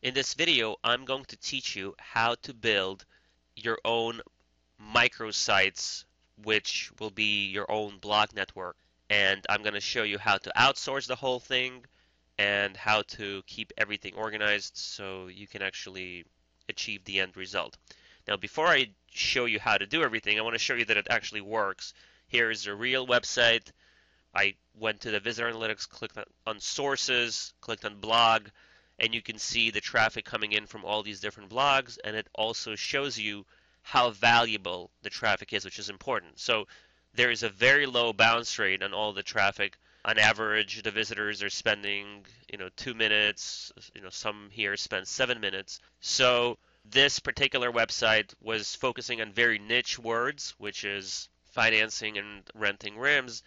In this video, I'm going to teach you how to build your own microsites, which will be your own blog network. And I'm going to show you how to outsource the whole thing and how to keep everything organized so you can actually achieve the end result. Now, before I show you how to do everything, I want to show you that it actually works. Here is a real website. I went to the visitor analytics, clicked on sources, clicked on blog, and you can see the traffic coming in from all these different blogs, and it also shows you how valuable the traffic is, which is important. So there is a very low bounce rate on all the traffic. On average, the visitors are spending, 2 minutes. Some here spend 7 minutes. So this particular website was focusing on very niche words, which is financing and renting rims,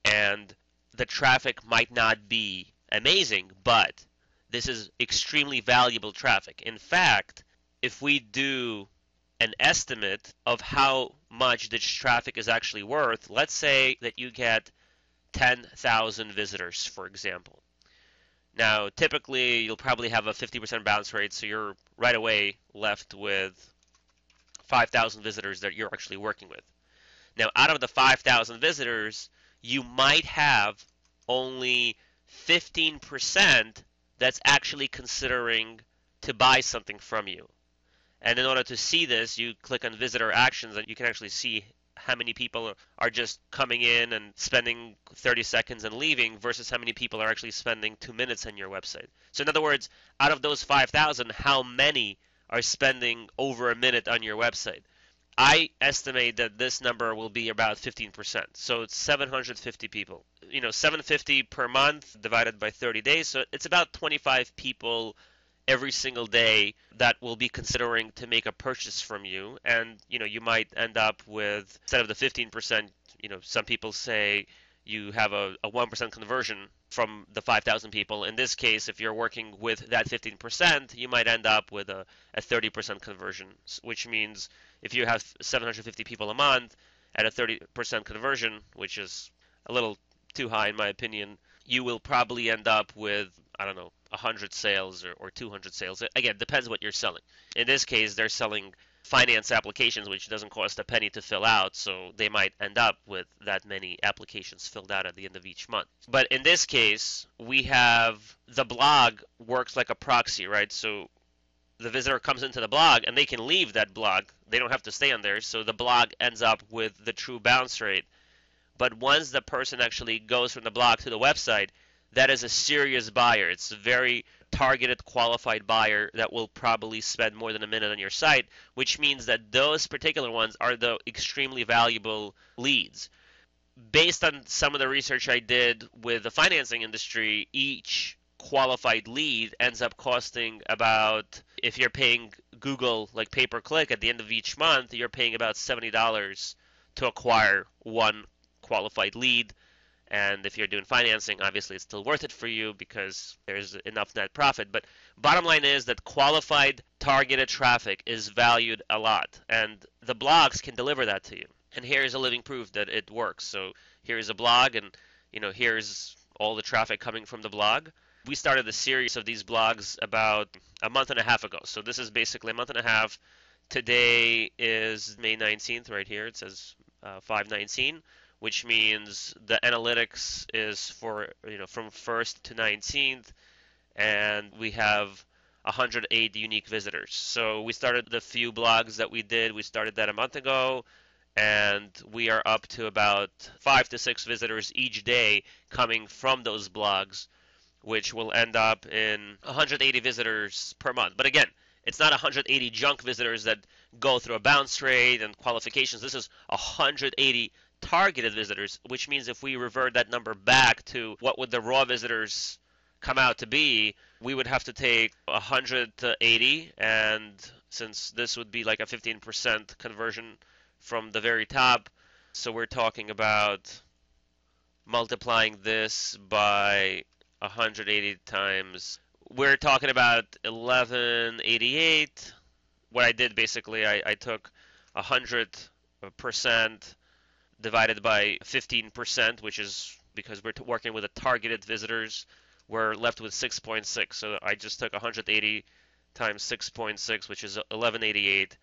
and the traffic might not be amazing, but this is extremely valuable traffic. In fact, if we do an estimate of how much this traffic is actually worth, let's say that you get 10,000 visitors, for example. Now, typically, you'll probably have a 50% bounce rate, so you're right away left with 5,000 visitors that you're actually working with. Now, out of the 5,000 visitors, you might have only 15% that's actually considering to buy something from you. And in order to see this, you click on visitor actions and you can actually see how many people are just coming in and spending 30 seconds and leaving versus how many people are actually spending 2 minutes on your website. So in other words, out of those 5,000, how many are spending over a minute on your website? I estimate that this number will be about 15%. So it's 750 people. 750 per month divided by 30 days. So it's about 25 people every single day that will be considering to make a purchase from you. And, you might end up with, instead of the 15%, some people say you have a 1% conversion from the 5,000 people. In this case, if you're working with that 15%, you might end up with a 30% conversion, which means if you have 750 people a month at a 30% conversion, which is a little too high in my opinion, you will probably end up with, I don't know, 100 sales or 200 sales. Again, depends what you're selling. In this case, they're selling finance applications, which doesn't cost a penny to fill out, so they might end up with that many applications filled out at the end of each month. But in this case, we have the blog works like a proxy, right? So the visitor comes into the blog and they can leave that blog. They don't have to stay on there, so the blog ends up with the true bounce rate. But once the person actually goes from the blog to the website, that is a serious buyer. It's a very targeted, qualified buyer that will probably spend more than a minute on your site, which means that those particular ones are the extremely valuable leads. Based on some of the research I did with the financing industry, each qualified lead ends up costing about, if you're paying Google like pay-per-click at the end of each month, you're paying about $70 to acquire one qualified lead. And if you're doing financing, obviously it's still worth it for you because there's enough net profit. But bottom line is that qualified targeted traffic is valued a lot, and the blogs can deliver that to you. And here's a living proof that it works. So here's a blog, and here's all the traffic coming from the blog. We started a series of these blogs about a month and a half ago. So this is basically a month and a half. Today is May 19th, right here. It says 5/19. Which means the analytics is for, from 1st to 19th, and we have 108 unique visitors. So we started the few blogs that we did. We started that a month ago, and we are up to about 5 to 6 visitors each day coming from those blogs, which will end up in 180 visitors per month. But again, it's not 180 junk visitors that go through a bounce rate and qualifications. This is 180 targeted visitors, which means if we revert that number back to what would the raw visitors come out to be, we would have to take 100 to 80, and since this would be like a 15% conversion from the very top, so we're talking about multiplying this by 180 times. We're talking about 1188. What I did basically, I took 100% divided by 15%, which is because we're working with a targeted visitors, we're left with 6.6. So I just took 180 times 6.6, which is 1188,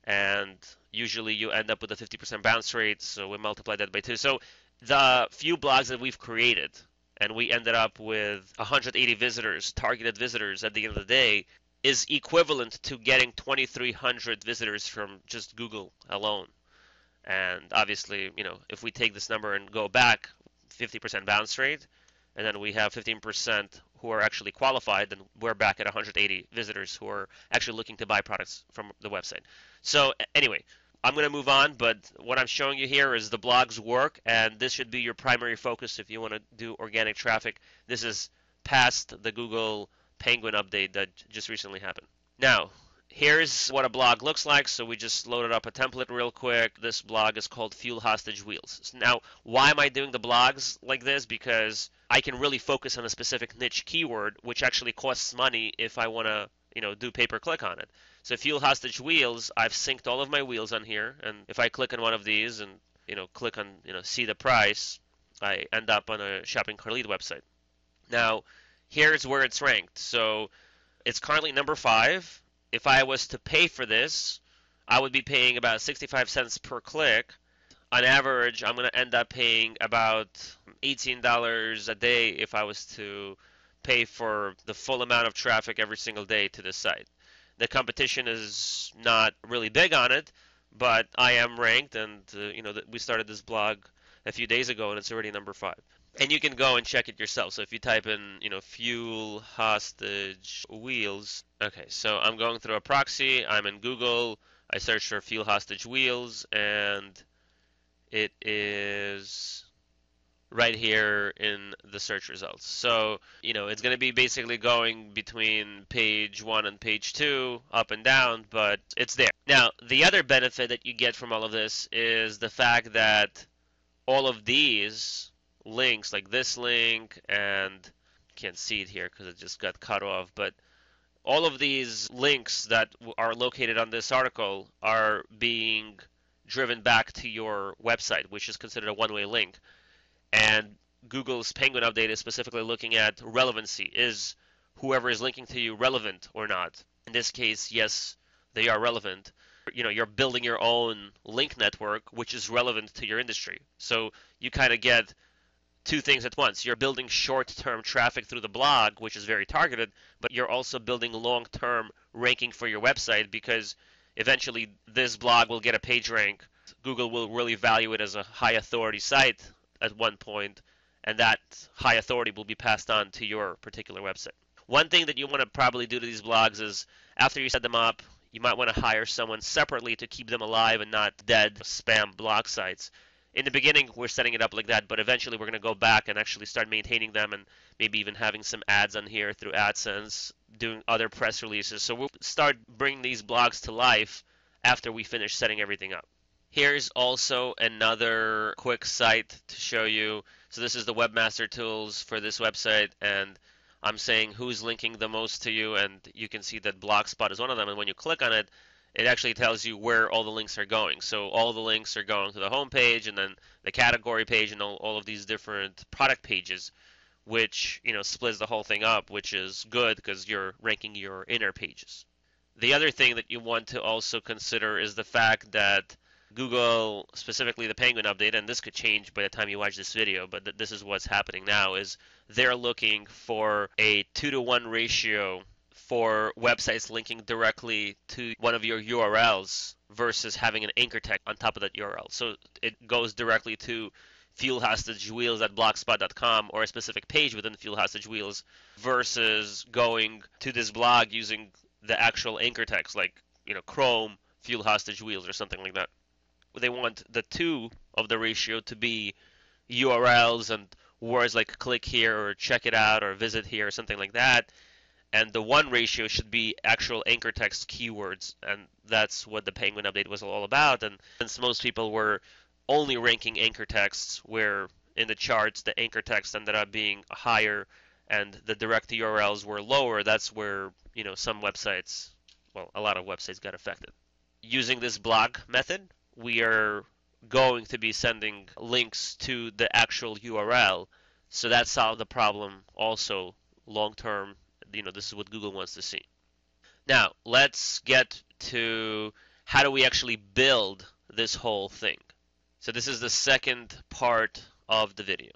and usually you end up with a 50% bounce rate, so we multiply that by 2. So the few blogs that we've created, and we ended up with 180 visitors, targeted visitors at the end of the day, is equivalent to getting 2,300 visitors from just Google alone. And obviously, if we take this number and go back 50% bounce rate, and then we have 15% who are actually qualified, then we're back at 180 visitors who are actually looking to buy products from the website. So anyway, I'm going to move on, but what I'm showing you here is the blogs work, and this should be your primary focus if you want to do organic traffic. This is past the Google Penguin update that just recently happened. Now, here's what a blog looks like. So we just loaded up a template real quick. This blog is called Fuel Hostage Wheels. So now, why am I doing the blogs like this? Because I can really focus on a specific niche keyword, which actually costs money if I want to, do pay-per-click on it. So Fuel Hostage Wheels, I've synced all of my wheels on here, and if I click on one of these and, click on, see the price, I end up on a shopping cart lead website. Now, here's where it's ranked. So it's currently number 5. If I was to pay for this, I would be paying about 65 cents per click. On average, I'm going to end up paying about $18 a day if I was to pay for the full amount of traffic every single day to this site. The competition is not really big on it, but I am ranked, and we started this blog a few days ago, and it's already number 5. And you can go and check it yourself. So if you type in, fuel hostage wheels. Okay, so I'm going through a proxy. I'm in Google. I search for fuel hostage wheels, and it is right here in the search results. So, it's going to be basically going between page 1 and page 2, up and down, but it's there. Now, the other benefit that you get from all of this is the fact that all of these links, like this link, and can't see it here because it just got cut off, but all of these links that are located on this article are being driven back to your website, which is considered a one-way link. And Google's Penguin update is specifically looking at relevancy. Is whoever is linking to you relevant or not? In this case, yes, they are relevant. You're building your own link network, which is relevant to your industry. So you kind of get two things at once. You're building short-term traffic through the blog, which is very targeted, but you're also building long-term ranking for your website, because eventually this blog will get a page rank. Google will really value it as a high authority site at one point, and that high authority will be passed on to your particular website. One thing that you want to probably do to these blogs is, after you set them up, you might want to hire someone separately to keep them alive and not dead spam blog sites. In the beginning, we're setting it up like that, but eventually we're going to go back and actually start maintaining them, and maybe even having some ads on here through AdSense, doing other press releases. So we'll start bringing these blogs to life after we finish setting everything up. Here's also another quick site to show you. So this is the Webmaster Tools for this website, and I'm saying who's linking the most to you, and you can see that Blogspot is one of them, and when you click on it, it actually tells you where all the links are going. So all the links are going to the home page, and then the category page, and all of these different product pages, which splits the whole thing up, which is good because you're ranking your inner pages. The other thing that you want to also consider is the fact that Google, specifically the Penguin update, and this could change by the time you watch this video, but this is what's happening now, is they're looking for a 2-to-1 ratio for websites linking directly to one of your URLs versus having an anchor text on top of that URL. So it goes directly to Fuel Hostage Wheels at blogspot.com, or a specific page within Fuel Hostage Wheels, versus going to this blog using the actual anchor text, like Chrome Fuel Hostage Wheels or something like that. They want the 2 of the ratio to be URLs and words like click here or check it out or visit here or something like that. And the 1 ratio should be actual anchor text keywords, and that's what the Penguin update was all about. And since most people were only ranking anchor texts, where in the charts the anchor text ended up being higher and the direct URLs were lower, that's where some websites, well, a lot of websites got affected. Using this blog method, we are going to be sending links to the actual URL, so that solved the problem also long term. This is what Google wants to see. Now, let's get to how do we actually build this whole thing. So this is the second part of the video.